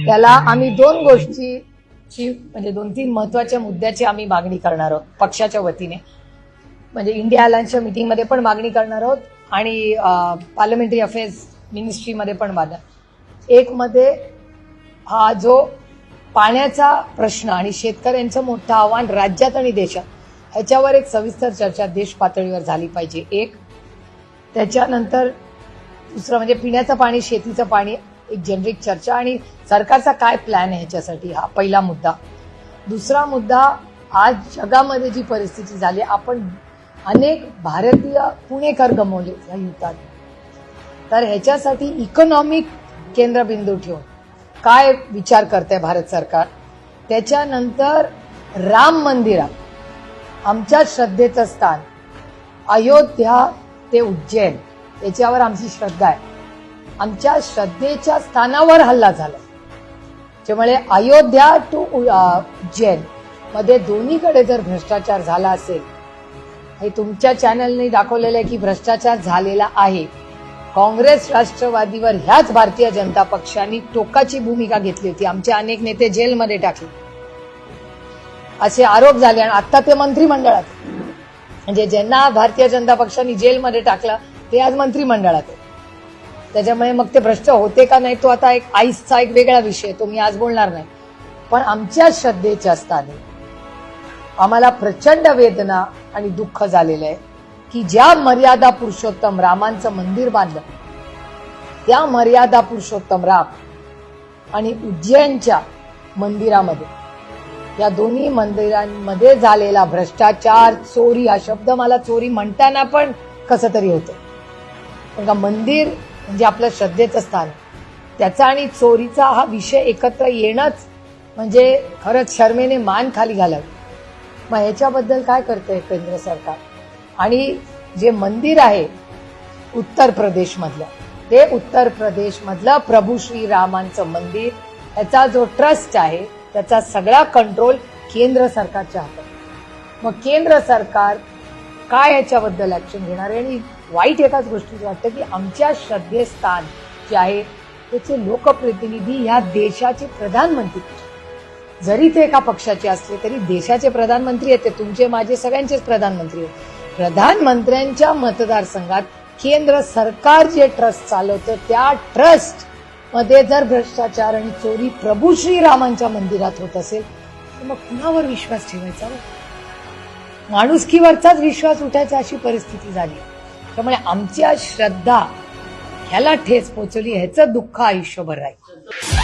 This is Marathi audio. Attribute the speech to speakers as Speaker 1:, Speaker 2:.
Speaker 1: त्याला आम्ही दोन गोष्टीची म्हणजे 2-3 महत्वाच्या मुद्द्याची आम्ही मागणी करणार आहोत पक्षाच्या वतीने. म्हणजे इंडिया अलायन्सच्या मीटिंगमध्ये पण मागणी करणार आहोत आणि पार्लमेंटरी अफेअर्स मिनिस्ट्रीमध्ये पण मागणार. एक मध्ये हा जो पाण्याचा प्रश्न आणि शेतकऱ्यांचं मोठं आव्हान राज्यात आणि देशात ह्याच्यावर एक सविस्तर चर्चा देश पातळीवर झाली पाहिजे. एक त्याच्यानंतर दुसरं म्हणजे पिण्याचं पाणी, शेतीचं पाणी, एक जेनरिक चर्चा आणि सरकारचा काय प्लॅन आहे ह्याच्यासाठी, हा पहिला मुद्दा. दुसरा मुद्दा, आज जगामध्ये जी परिस्थिती झाली, आपण अनेक भारतीय पुणेकर गमावले या युद्धात, तर ह्याच्यासाठी इकॉनॉमिक केंद्रबिंदू ठेवून काय विचार करते भारत सरकार. त्याच्यानंतर राम मंदिरात आमच्या श्रद्धेचं स्थान, अयोध्या ते उज्जैन याच्यावर आमची श्रद्धा आहे. आमच्या श्रद्धेच्या स्थानावर हल्ला झाला, त्यामुळे अयोध्या टू उज्जैन मध्ये दोन्हीकडे जर भ्रष्टाचार झाला असेल, हे तुमच्या चॅनलने दाखवलेलं आहे की भ्रष्टाचार झालेला आहे. काँग्रेस राष्ट्रवादीवर ह्याच भारतीय जनता पक्षाने टोकाची भूमिका घेतली होती. आमचे अनेक नेते जेलमध्ये टाकले, असे आरोप झाले आणि आता ते मंत्रिमंडळात, म्हणजे ज्यांना भारतीय जनता पक्षाने जेलमध्ये टाकलं ते आज मंत्रिमंडळात आहे. त्याच्यामुळे मग ते भ्रष्ट होते का नाही तो आता एक आईसचा एक वेगळा विषय, तो मी आज बोलणार नाही. पण आमच्या श्रद्धेच्या स्थानी आम्हाला प्रचंड वेदना आणि दुःख झालेलं आहे की ज्या मर्यादा पुरुषोत्तम रामांचं मंदिर बांधलं, त्या मर्यादा पुरुषोत्तम राम आणि उज्जैनच्या मंदिरामध्ये, या दोन्ही मंदिरांमध्ये झालेला भ्रष्टाचार, चोरी, हा शब्द मला चोरी म्हणताना पण कसं तरी होतं, कारण का मंदिर म्हणजे आपलं श्रद्धेचं स्थान, त्याचा आणि चोरीचा हा विषय एकत्र येणंच म्हणजे खरंच शर्मेने मान खाली घालावी. मग ह्याच्याबद्दल काय करतंय केंद्र सरकार. आणि जे मंदिर आहे उत्तर प्रदेशमधलं, ते उत्तर प्रदेशमधलं प्रभू श्रीरामांचं मंदिर, याचा जो ट्रस्ट आहे त्याचा सगळा कंट्रोल केंद्र सरकारच्या हातात. मग केंद्र सरकार काय ह्याच्याबद्दल ऍक्शन घेणार आहे. आणि वाईट एकाच गोष्टीचं वाटतं की आमच्या श्रद्धेस्थान जे आहे त्याचे लोकप्रतिनिधी ह्या देशाचे प्रधानमंत्री, जरी ते एका पक्षाचे असले तरी देशाचे प्रधानमंत्री आहेत, ते तुमचे माझे सगळ्यांचेच प्रधानमंत्री आहेत. प्रधानमंत्र्यांच्या मतदारसंघात केंद्र सरकार जे ट्रस्ट चालवतं, त्या ट्रस्ट मध्ये जर भ्रष्टाचार आणि चोरी प्रभू श्रीरामांच्या मंदिरात होत असेल तर मग कुणावर विश्वास ठेवायचा. माणुसकीवरचाच विश्वास उठायचा अशी परिस्थिती झाली. त्यामुळे आमच्या श्रद्धा ह्याला ठेच पोचवली, ह्याचं दुःख आयुष्यभर राहील.